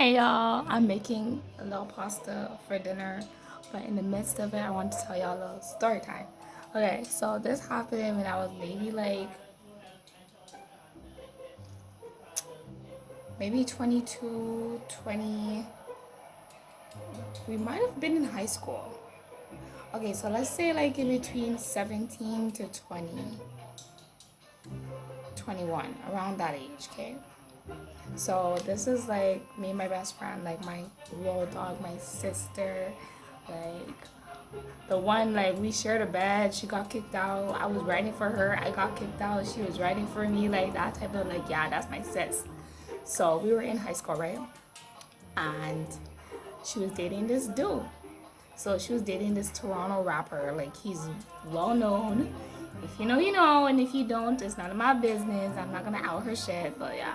Hey y'all, I'm making a little pasta for dinner, but in the midst of it, I want to tell y'all a little story time. Okay, so this happened when I was maybe 22, 20. We might have been in high school. Okay, so let's say like in between 17 to 20, 21, around that age, okay? So this is like me and my best friend, like my real dog, my sister, like the one like we shared a bed. She got kicked out. I was writing for her. I got kicked out. She was writing for me. Like that type of like yeah, that's my sis. So we were in high school, right? And she was dating this dude. So she was dating this Toronto rapper. Like he's well known. If you know, you know, and if you don't, it's none of my business. I'm not gonna out her shit, but yeah.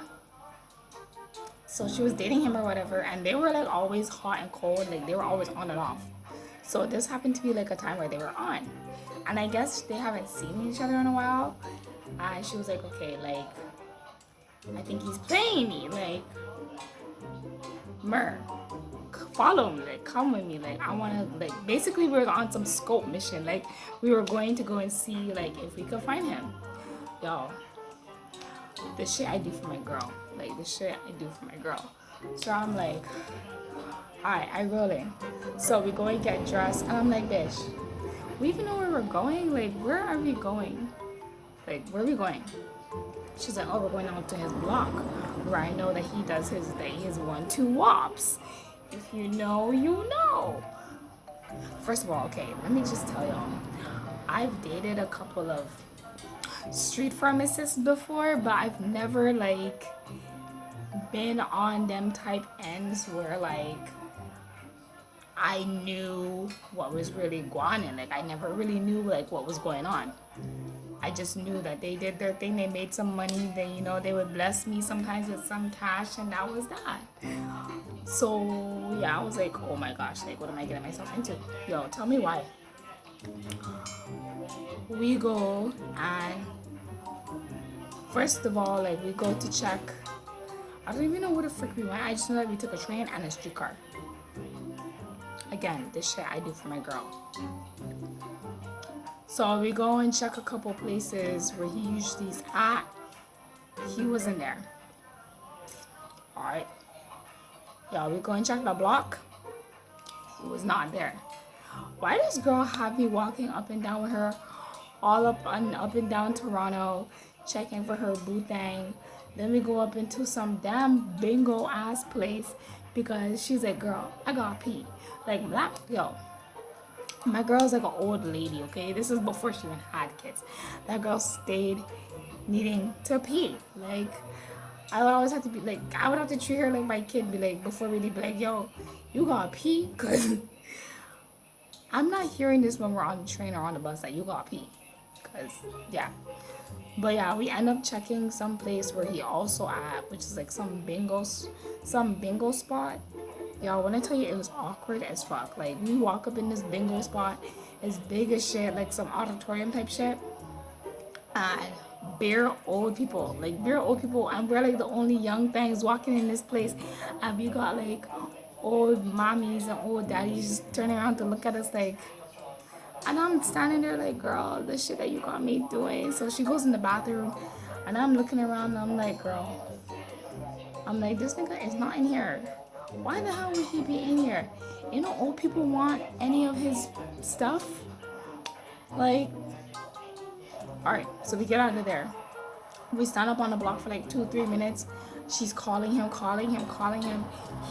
So she was dating him or whatever, and they were like always hot and cold. Like they were always on and off. So this happened to be like a time where they were on. And I guess they haven't seen each other in a while. And she was like, okay, like, I think he's playing me. Like, Mer, follow me. Like, come with me. Like, I want to, like, basically we were on some scope mission. Like, we were going to go and see, like, if we could find him. Yo, the shit I do for my girl. Like, the shit I do for my girl. So I'm like, alright, I rolling. So we go and get dressed, and I'm like, bitch, we even know where we're going? Like, where are we going? Like, where are we going? She's like, oh, we're going out to his block, where I know that he does his 1-2 wops. If you know, you know. First of all, okay, let me just tell y'all, I've dated a couple of street pharmacists before, but I've never like been on them type ends where like I knew what was really going on. Like I never really knew like what was going on. I just knew that they did their thing. They made some money. They, you know, they would bless me sometimes with some cash, and that was that. So yeah, I was like, oh my gosh, like what am I getting myself into? Yo, tell me why. We go and first of all, like we go to check. I don't even know where the frick we went. I just know that we took a train and a streetcar. Again, this shit I do for my girl. So we go and check a couple places where he usually's at. He wasn't there. Alright. Yeah, we go and check the block. He was not there. Why does girl have me walking up and down with her all up and down Toronto, checking for her boo thing? Then we go up into some damn bingo ass place because she's like, girl, I gotta pee. Like that, yo. My girl's like an old lady, okay? This is before she even had kids. That girl stayed needing to pee. Like, I would always have to be like, I would have to treat her like my kid, be like, before we be like, yo, you gotta pee? Because I'm not hearing this when we're on the train or on the bus that you gotta pee. Because, yeah. But yeah, we end up checking some place where he also at, which is like some bingo spot. Y'all, when I tell you it was awkward as fuck. Like, we walk up in this bingo spot, it's big as shit, like some auditorium type shit. And bare old people, and we're like the only young things walking in this place. And we got like old mommies and old daddies just turning around to look at us like, and I'm standing there like, girl, the shit that you got me doing. So she goes in the bathroom, and I'm looking around, and I'm like, girl, I'm like, this nigga is not in here. Why the hell would he be in here? You know, old people want any of his stuff. Like, alright, so we get out of there. We stand up on the block for like 2-3 minutes. She's calling him.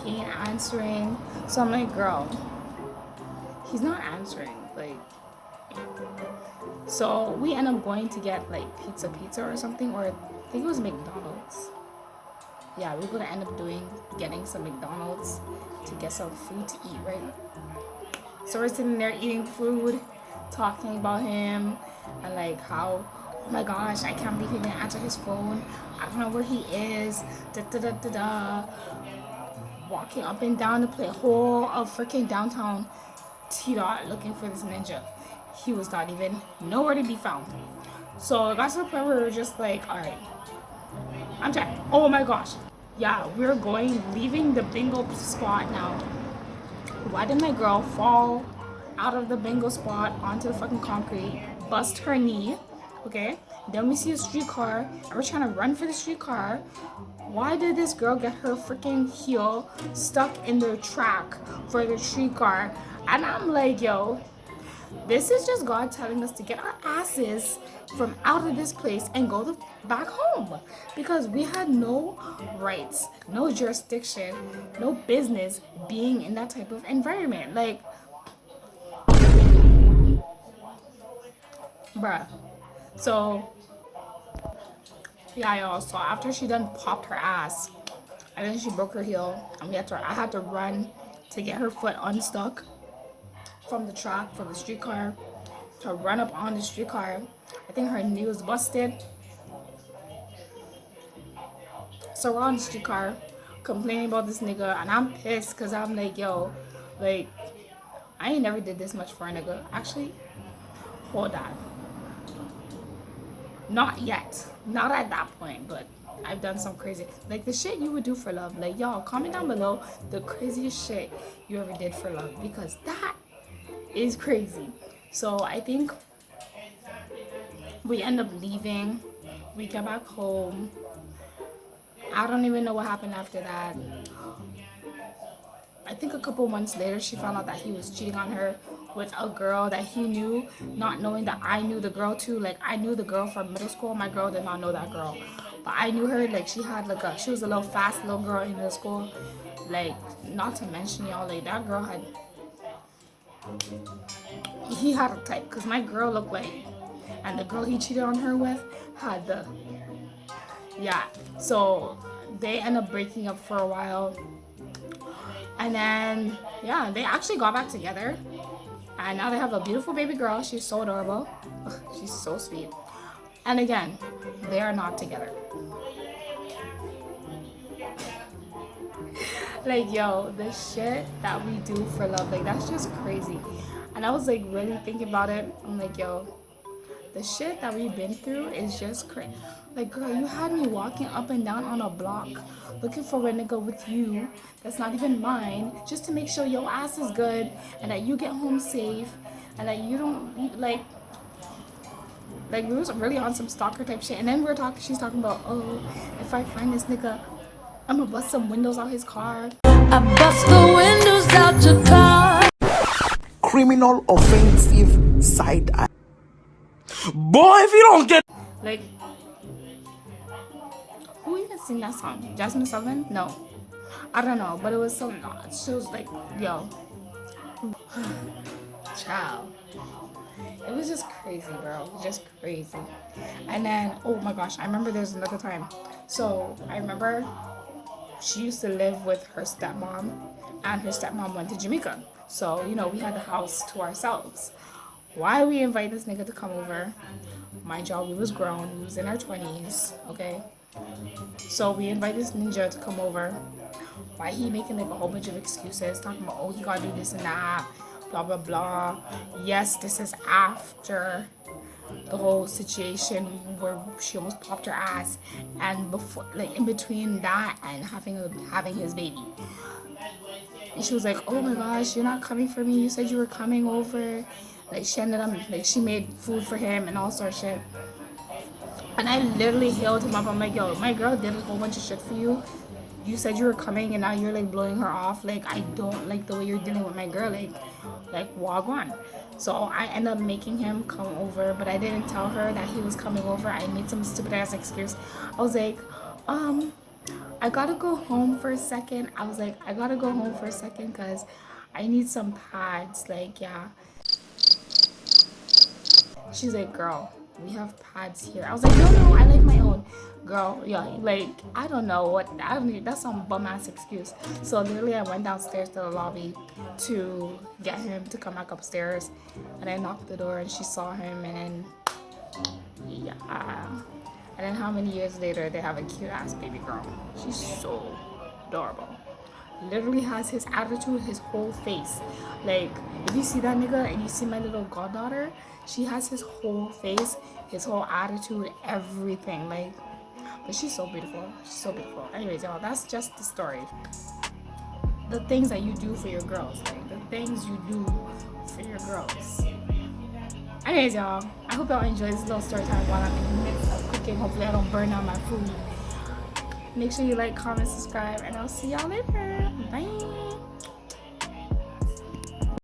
He ain't answering. So I'm like, girl, he's not answering. Like, so we end up going to get like pizza or something, or I think it was McDonald's. Yeah, we're gonna end up getting some McDonald's to get some food to eat, right? So we're sitting there eating food, talking about him, and like how, oh my gosh, I can't believe he didn't answer his phone. I don't know where he is. Da da da da da. Walking up and down the whole of freaking downtown T-Dot looking for this ninja. He was not even nowhere to be found. So it got to the point where we were just like, all right, I'm tired. Oh my gosh. Yeah, we're leaving the bingo spot now. Why did my girl fall out of the bingo spot onto the fucking concrete, bust her knee? Okay, then we see a streetcar and we're trying to run for the streetcar. Why did this girl get her freaking heel stuck in the track for the streetcar? And I'm like, yo, this is just God telling us to get our asses from out of this place and go back home, because we had no rights, no jurisdiction, no business being in that type of environment. Like, bruh. So, yeah, y'all. So after she done popped her ass, and then she broke her heel, and I had to run to get her foot unstuck from the track, from the streetcar, to run up on the streetcar. I think her knee was busted. So we're on the streetcar complaining about this nigga, and I'm pissed because I'm like, yo, like, I ain't never did this much for a nigga. Actually, hold on. Not yet. Not at that point, but I've done some crazy, like the shit you would do for love. Like, y'all, comment down below the craziest shit you ever did for love, because that is crazy. So I think we end up leaving. We get back home. I don't even know what happened after that. I think a couple months later, she found out that he was cheating on her with a girl that he knew, not knowing that I knew the girl too. Like, I knew the girl from middle school. My girl did not know that girl, but I knew her. Like, she was a little fast little girl in middle school. Like, not to mention, y'all, like, that girl he had a type, because my girl looked like, and the girl he cheated on her with had the, yeah. So they end up breaking up for a while. And then, yeah, they actually got back together. And now they have a beautiful baby girl. She's so adorable. Ugh, she's so sweet. And again, they are not together. Like, yo, the shit that we do for love, like, that's just crazy. And I was, like, really thinking about it. I'm like, yo, the shit that we've been through is just crazy. Like, girl, you had me walking up and down on a block looking for a nigga with you that's not even mine, just to make sure your ass is good and that you get home safe and that you don't, like we was really on some stalker type shit. And then she's talking about, oh, if I find this nigga, I'm gonna bust some windows out his car. I bust the windows out your car. Criminal offensive side eye. Boy, if you don't get, like, who even sing that song? Jasmine Sullivan? No, I don't know, but it was some. She was like, yo, child. It was just crazy, bro. Just crazy. And then, oh my gosh, I remember there's another time. So I remember she used to live with her stepmom, and her stepmom went to Jamaica. So, you know, we had the house to ourselves. Why we invite this nigga to come over? Mind y'all, we was grown. We was in our 20s, okay? So we invite this ninja to come over. Why he making like a whole bunch of excuses, talking about, oh, he gotta do this and that, blah, blah, blah. Yes, this is after the whole situation where she almost popped her ass, and before, like, in between that and having his baby. And she was like, oh my gosh, you're not coming for me. You said you were coming over. Like, she ended up, like, she made food for him and all sorts of shit. And I literally hailed him up. I'm like, yo, my girl did a whole bunch of shit for you. You said you were coming and now you're like blowing her off. Like, I don't like the way you're dealing with my girl. Like wagwan. So I ended up making him come over, but I didn't tell her that he was coming over. I made some stupid ass excuse. I was like, I gotta go home for a second. Because I need some pads. Like, yeah. She's like, girl, we have pads here. I was like, no, I like my own. Girl, yeah, like, I don't know what, that's some bum ass excuse. So literally I went downstairs to the lobby to get him to come back upstairs, and I knocked the door and she saw him, and then, yeah. And then how many years later, they have a cute ass baby girl. She's so adorable. Literally has his attitude, his whole face. Like, if you see that nigga and you see my little goddaughter, she has his whole face, his whole attitude, everything. Like, But she's so beautiful. She's so beautiful. Anyways, y'all, that's just the story. The things that you do for your girls, like the things you do for your girls. Anyways, y'all, I hope y'all enjoy this little story time while I'm in the midst of cooking. Hopefully I don't burn down my food. Make sure you like, comment, subscribe, and I'll see y'all later. Bye.